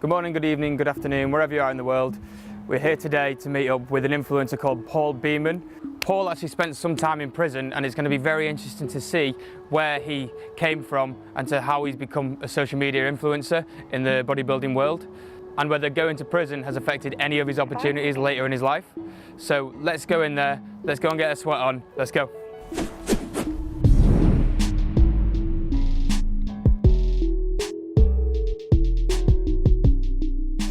Good morning, good evening, good afternoon, wherever you are in the world. We're here today to meet up with an influencer called Beaman. Paul actually spent some time in prison, and it's going to be very interesting to see where he came from and to how he's become a social media influencer in the bodybuilding world, and whether going to prison has affected any of his opportunities later in his life. So let's go in there, let's go and get a sweat on, let's go.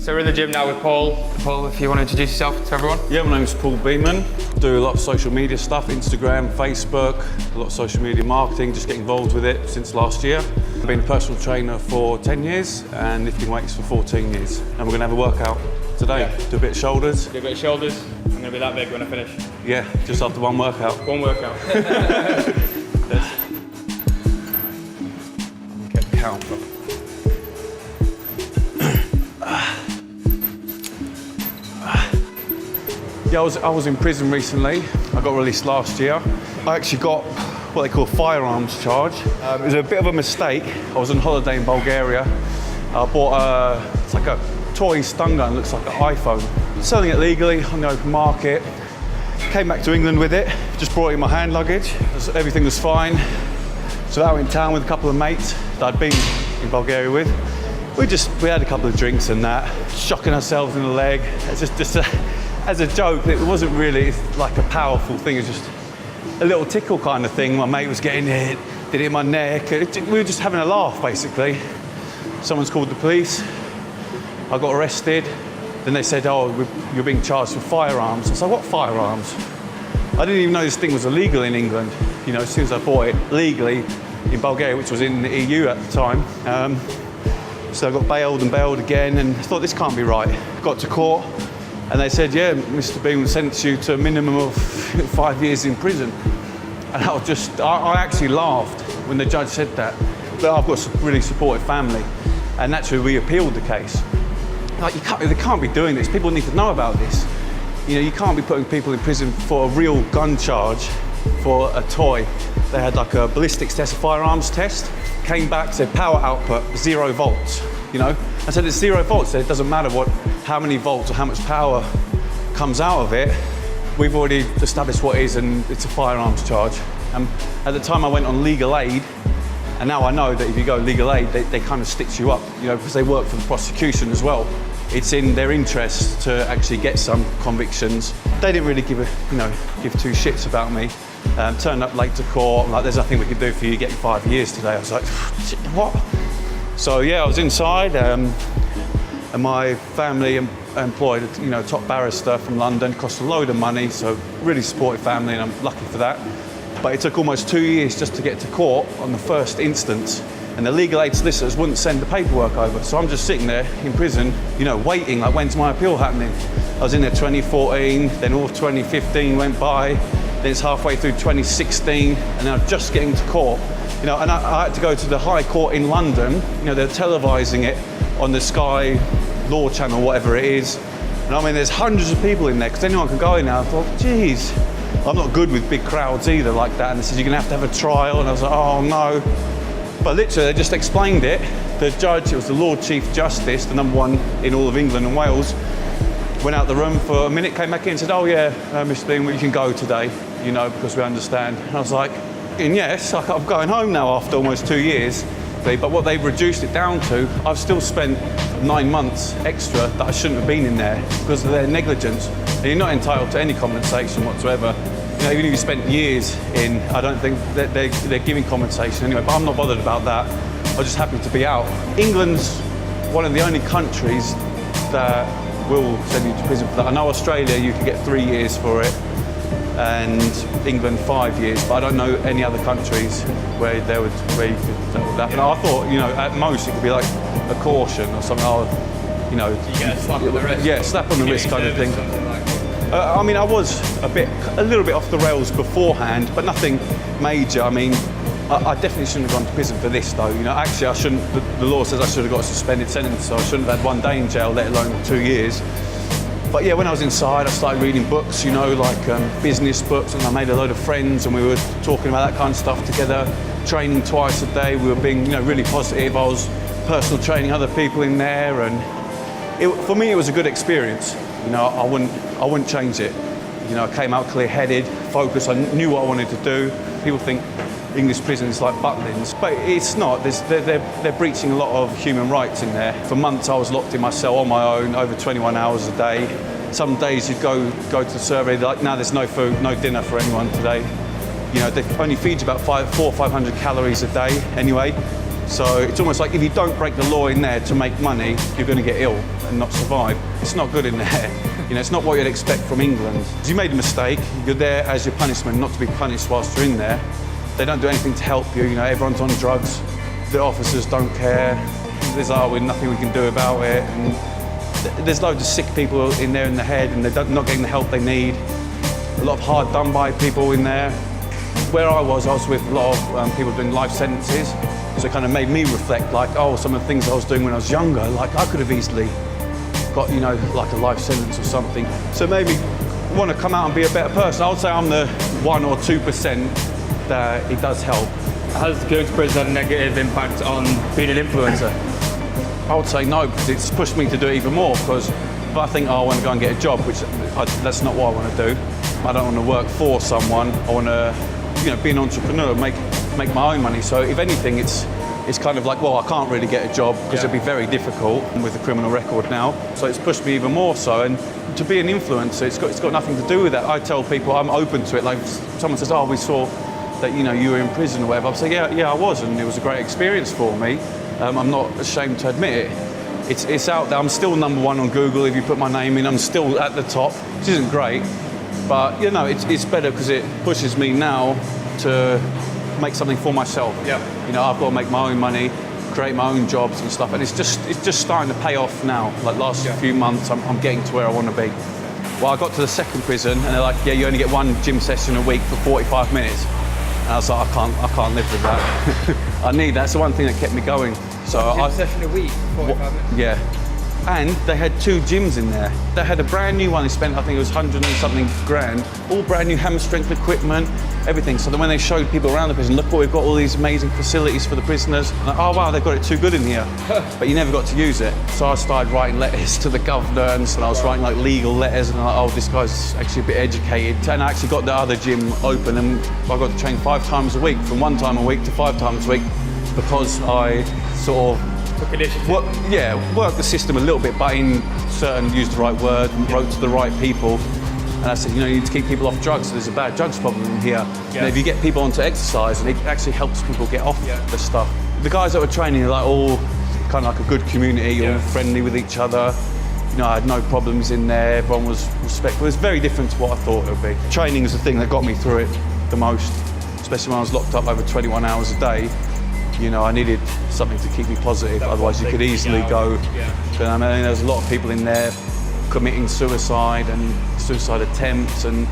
So we're in the gym now with Paul. Paul, if you want to introduce yourself to everyone. Yeah, my name's Paul Beaman. Do a lot of social media stuff, Instagram, Facebook, a lot of social media marketing, just get involved with it since last year. I've been a personal trainer for 10 years and lifting weights for 14 years. And we're going to have a workout today. Yeah. Do a bit of shoulders. Do a bit of shoulders. I'm going to be that big when I finish. Yeah, just after one workout. One workout. Get the count. Yeah, I was in prison recently. I got released last year. I actually got what they call a firearms charge. It was a bit of a mistake. I was on holiday in Bulgaria. I bought it's like a toy stun gun, looks like an iPhone. Selling it legally on the open market. Came back to England with it, just brought it in my hand luggage. Everything was fine. So out in town with a couple of mates that I'd been in Bulgaria with. We had a couple of drinks and that, shocking ourselves in the leg. It's just as a joke, it wasn't really like a powerful thing, it was just a little tickle kind of thing. My mate was getting hit, did it in my neck. We were just having a laugh, basically. Someone's called the police. I got arrested. Then they said, oh, you're being charged with firearms. I was like, what firearms? I didn't even know this thing was illegal in England. You know, as soon as I bought it legally in Bulgaria, which was in the EU at the time. So I got bailed again, and I thought, this can't be right. Got to court. And they said, yeah, Mr. Beaman sentenced you to a minimum of 5 years in prison. And I actually laughed when the judge said that. But I've got a really supportive family. And naturally, we appealed the case. Like, they can't be doing this. People need to know about this. You know, you can't be putting people in prison for a real gun charge for a toy. They had like a ballistics test, a firearms test. Came back, said power output, 0 volts. You know, I said it's 0 volts, so it doesn't matter how many volts or how much power comes out of it. We've already established what it is, and it's a firearms charge. At the time I went on legal aid, and now I know that if you go legal aid, they kind of stitch you up, you know, because they work for the prosecution as well. It's in their interest to actually get some convictions. They didn't really give two shits about me. Turned up late to court, like, there's nothing we can do for you, getting 5 years today. I was like, what? So yeah, I was inside, and my family employed a top barrister from London. Cost a load of money, so really supportive family, and I'm lucky for that. But it took almost 2 years just to get to court on the first instance, and the legal aid solicitors wouldn't send the paperwork over. So I'm just sitting there in prison, you know, waiting, like, when's my appeal happening? I was in there 2014, then all of 2015 went by, then it's halfway through 2016, and now just getting to court. You know, and I had to go to the High Court in London. You know, they're televising it on the Sky Law Channel, whatever it is. And I mean, there's hundreds of people in there, because anyone can go in now. I thought, geez, I'm not good with big crowds either like that. And they said, you're gonna have a trial. And I was like, oh no. But literally, they just explained it. The judge, it was the Lord Chief Justice, the #1 in all of England and Wales, went out the room for a minute, came back in and said, oh yeah, Mr. Beaman, you can go today, you know, because we understand. And I was like, and yes, I'm going home now after almost 2 years. But what they've reduced it down to, I've still spent 9 months extra that I shouldn't have been in there because of their negligence. And you're not entitled to any compensation whatsoever. You know, even if you spent years in, I don't think that they're giving compensation anyway, but I'm not bothered about that. I'm just happy to be out. England's one of the only countries that will send you to prison for that. I know Australia, you can get 3 years for it, and England 5 years, but I don't know any other countries where that would happen. I thought, you know, at most it could be like a caution or something. You know, you get a slap on the wrist. Yeah, slap on the wrist kind of thing. I mean, I was a little bit off the rails beforehand, but nothing major. I mean, I definitely shouldn't have gone to prison for this, though. You know, actually, I shouldn't. The law says I should have got a suspended sentence, so I shouldn't have had 1 day in jail, let alone 2 years. But yeah, when I was inside, I started reading books, you know, like business books, and I made a load of friends, and we were talking about that kind of stuff together, training twice a day. We were being, you know, really positive. I was personal training other people in there, and For me, it was a good experience. You know, I wouldn't change it. You know, I came out clear-headed, focused. I knew what I wanted to do. People think English prison is like Butlins, but it's not. They're breaching a lot of human rights in there. For months, I was locked in my cell on my own, over 21 hours a day. Some days you'd go to the survey, they're like, no, there's no food, no dinner for anyone today. You know, they only feed you about 400 or 500 calories a day anyway. So it's almost like if you don't break the law in there to make money, you're going to get ill and not survive. It's not good in there. You know, it's not what you'd expect from England. If you made a mistake, you're there as your punishment, not to be punished whilst you're in there. They don't do anything to help you. You know, everyone's on drugs. The officers don't care. There's nothing we can do about it. And there's loads of sick people in there in the head, and they're not getting the help they need. A lot of hard done by people in there. Where I was with a lot of people doing life sentences. So it kind of made me reflect, like, oh, some of the things I was doing when I was younger, like I could have easily got, you know, like a life sentence or something. So it made me want to come out and be a better person. I would say I'm the 1 or 2% that it does help. Has going to prison had a negative impact on being an influencer? I would say no, because it's pushed me to do it even more, because if I think, oh, I want to go and get a job, that's not what I want to do. I don't want to work for someone. I want to, you know, be an entrepreneur, make my own money. So if anything, it's kind of like, well, I can't really get a job because it'd be very difficult with a criminal record now. So it's pushed me even more so. And to be an influencer, it's got nothing to do with that. I tell people I'm open to it. Like someone says, oh, we saw that, you know, you were in prison or whatever. I say, yeah, I was, and it was a great experience for me. I'm not ashamed to admit it. It's out there. I'm still #1 on Google. If you put my name in, I'm still at the top, which isn't great. But, you know, it's better because it pushes me now to make something for myself. Yeah. You know, I've got to make my own money, create my own jobs and stuff, and it's just starting to pay off now. Like last few months, I'm getting to where I want to be. Well, I got to the second prison, and they're like, yeah, you only get 1 gym session a week for 45 minutes. And I was like, I can't live with that. I need that's the one thing that kept me going. So gym session a week, 45 minutes. Yeah. And they had 2 gyms in there. They had a brand new one. They spent, I think it was 100 and something grand. All brand new hammer strength equipment, everything. So then when they showed people around the prison, look what we've got, all these amazing facilities for the prisoners. And like, oh wow, they've got it too good in here. But you never got to use it. So I started writing letters to the governor, and I was writing like legal letters, and I'm like, oh, this guy's actually a bit educated. And I actually got the other gym open, and I got to train 5 times a week, from 1 time a week to 5 times a week, because I sort of work the system a little bit, but used the right word, wrote to the right people. And I said, you know, you need to keep people off drugs. So there's a bad drugs problem in here. Yeah. And if you get people onto exercise, and it actually helps people get off the stuff. The guys that were training are like all kind of like a good community, all friendly with each other. You know, I had no problems in there. Everyone was respectful. It was very different to what I thought it would be. Training is the thing that got me through it the most, especially when I was locked up over 21 hours a day. You know, I needed something to keep me positive, otherwise you could easily go. But I mean, there's a lot of people in there committing suicide and suicide attempts and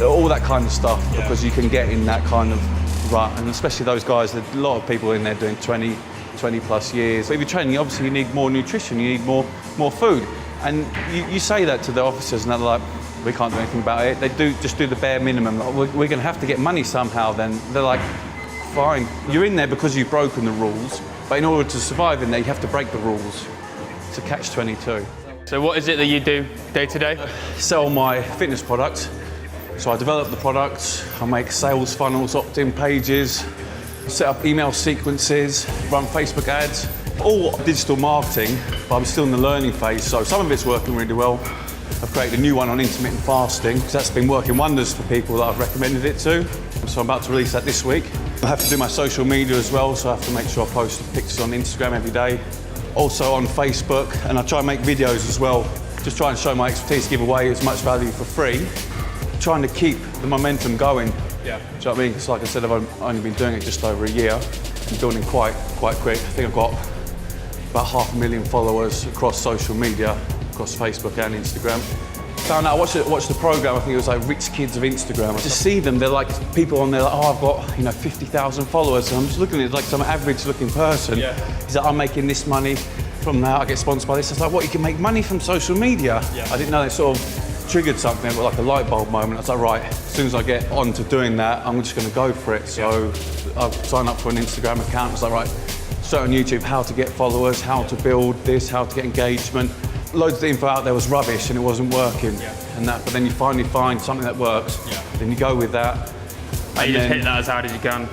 all that kind of stuff, because you can get in that kind of rut, and especially those guys, there's a lot of people in there doing 20 plus years. But if you're training, obviously you need more nutrition, you need more food. And you say that to the officers and they're like, we can't do anything about it. They just do the bare minimum. Like, we're going to have to get money somehow then. They're like, fine. You're in there because you've broken the rules, but in order to survive in there, you have to break the rules. It's a catch-22. So what is it that you do day to day? Sell my fitness products. So I develop the products, I make sales funnels, opt-in pages, set up email sequences, run Facebook ads, all digital marketing, but I'm still in the learning phase, so some of it's working really well. I've created a new one on intermittent fasting, because that's been working wonders for people that I've recommended it to. So I'm about to release that this week. I have to do my social media as well, so I have to make sure I post pictures on Instagram every day. Also on Facebook, and I try and make videos as well. Just try and show my expertise, give away as much value for free. Trying to keep the momentum going. Yeah. Do you know what I mean? Because like I said, I've only been doing it just over a year. I'm building quite quick. I think I've got about 500,000 followers across social media, across Facebook and Instagram. Found out, I watched the program, I think it was like Rich Kids of Instagram. I just see them, they're like people on there like, oh, I've got, you know, 50,000 followers, and I'm just looking at it like some average looking person. Yeah. He's like, I'm making this money from that, I get sponsored by this. I was like, what, you can make money from social media? Yeah. I didn't know that sort of triggered something, but like a light bulb moment. I was like, right, as soon as I get on to doing that, I'm just going to go for it. So I've signed up for an Instagram account. I was like, right, straight on YouTube, how to get followers, how to build this, how to get engagement, loads of the info out there was rubbish and it wasn't working, and that. But then you finally find something that works, then you go with that. And you just hit that as hard as you can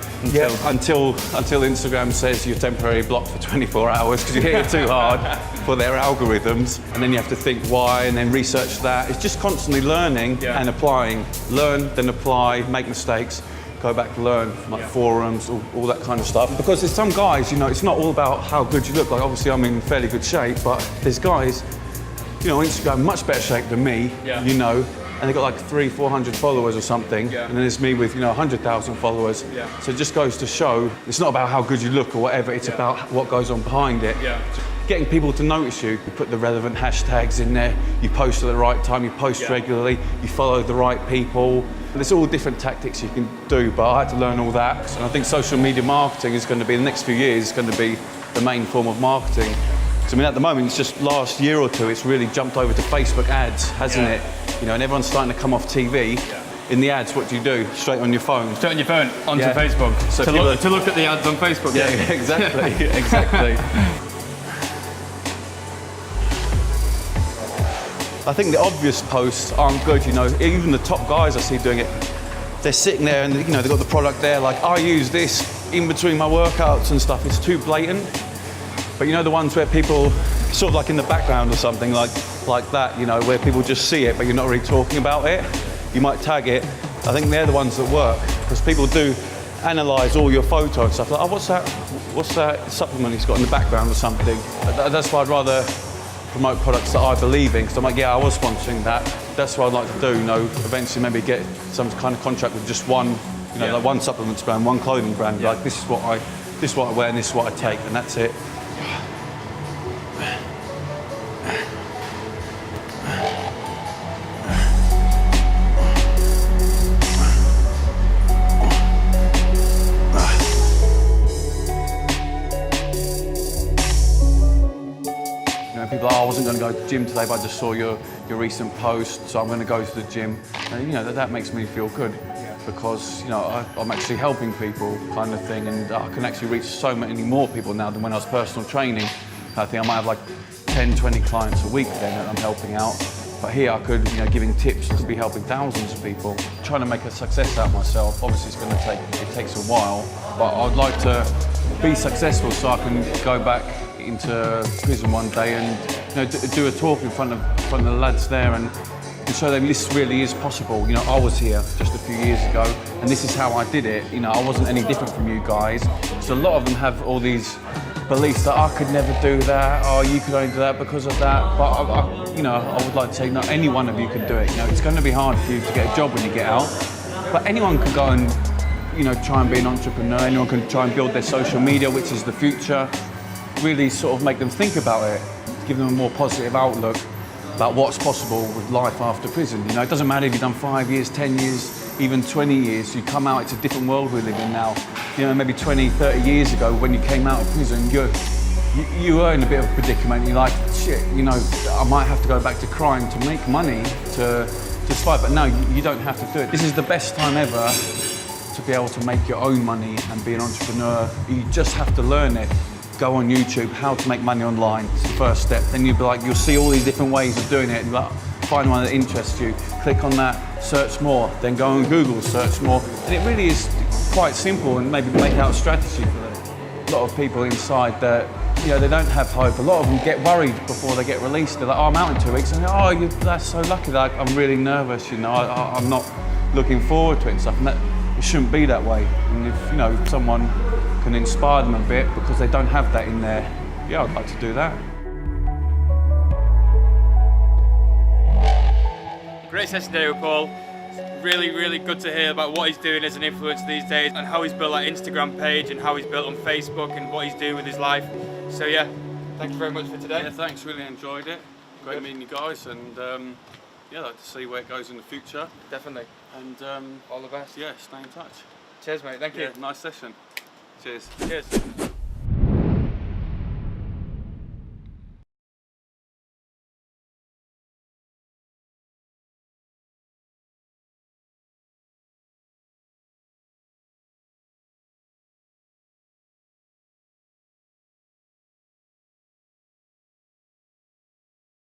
until Instagram says you're temporarily blocked for 24 hours because you hit it too hard for their algorithms, and then you have to think why and then research that. It's just constantly learning and applying. Learn, then apply, make mistakes, go back, learn, like forums, all that kind of stuff. Because there's some guys, you know, it's not all about how good you look. Like obviously I'm in fairly good shape, but there's guys, you know, on Instagram, much better shape than me, you know, and they've got like 300-400 followers or something, and then there's me with, you know, 100,000 followers. So it just goes to show, it's not about how good you look or whatever, it's about what goes on behind it. Getting people to notice you, you put the relevant hashtags in there, you post at the right time, you post regularly, you follow the right people. There's all different tactics you can do, but I had to learn all that. And I think social media marketing is going to be, the next few years, is going to be the main form of marketing. So I mean, at the moment, it's just last year or two, it's really jumped over to Facebook ads, hasn't it? You know, and everyone's starting to come off TV. In the ads, what do? Straight on your phone. Straight on your phone, onto Facebook. So to look at the ads on Facebook. Yeah, exactly, exactly. I think the obvious posts aren't good, you know, even the top guys I see doing it, they're sitting there and, you know, they've got the product there, like, I use this in between my workouts and stuff. It's too blatant. But you know, the ones where people, sort of like in the background or something like that, you know, where people just see it, but you're not really talking about it. You might tag it. I think they're the ones that work, because people do analyse all your photo and stuff. Like, oh, what's that supplement he's got in the background or something? That's why I'd rather promote products that I believe in, because I'm like, yeah, I was sponsoring that. That's what I'd like to do, you know, eventually maybe get some kind of contract with just one, you know, like one supplements brand, one clothing brand. Like, this is what I wear and this is what I take, and that's it. People are, I wasn't going to go to the gym today, but I just saw your recent post, so I'm going to go to the gym. And you know, that makes me feel good, because you know, I'm actually helping people, kind of thing, and I can actually reach so many more people now than when I was personal training. I think I might have like 10, 20 clients a week then that I'm helping out. But here I could, you know, giving tips to be helping thousands of people, trying to make a success out of myself. Obviously, it's going to takes a while, but I'd like to be successful so I can go back into prison one day and, you know, do a talk in front of the lads there and show them this really is possible. You know, I was here just a few years ago and this is how I did it. You know, I wasn't any different from you guys. So a lot of them have all these beliefs that I could never do that, or you could only do that because of that. But you know, I would like to say, no, any one of you can do it. You know, it's going to be hard for you to get a job when you get out, but anyone can go and, you know, try and be an entrepreneur. Anyone can try and build their social media, which is the future. Really sort of make them think about it, give them a more positive outlook about what's possible with life after prison. You know, it doesn't matter if you've done 5 years, 10 years, even 20 years, you come out, it's a different world we live in now. You know, maybe 20, 30 years ago when you came out of prison, you were in a bit of a predicament. You're like, shit, you know, I might have to go back to crime to make money to survive, but no, you don't have to do it. This is the best time ever to be able to make your own money and be an entrepreneur. You just have to learn it. Go on YouTube, how to make money online. It's the first step. Then you'll be like, you'll see all these different ways of doing it. And like, find one that interests you. Click on that, search more. Then go on Google, search more. And it really is quite simple, and maybe make out a strategy for them. A lot of people inside that, you know, they don't have hope. A lot of them get worried before they get released. They're like, oh, I'm out in 2 weeks. And they're like, oh, that's so lucky. Like, I'm really nervous, you know, I'm not looking forward to it and stuff. And that, it shouldn't be that way. And if, you know, someone can inspire them a bit because they don't have that in there, yeah, I'd like to do that. Great session today with Paul. Really, really good to hear about what he's doing as an influencer these days and how he's built that Instagram page and how he's built on Facebook and what he's doing with his life. So yeah, thank you very much for today. Yeah, thanks, really enjoyed it. Great meeting you guys, and yeah, I'd like to see where it goes in the future. Definitely. And all the best. Yeah, stay in touch. Cheers, mate. Thank you. Yeah, nice session. Cheers. Cheers.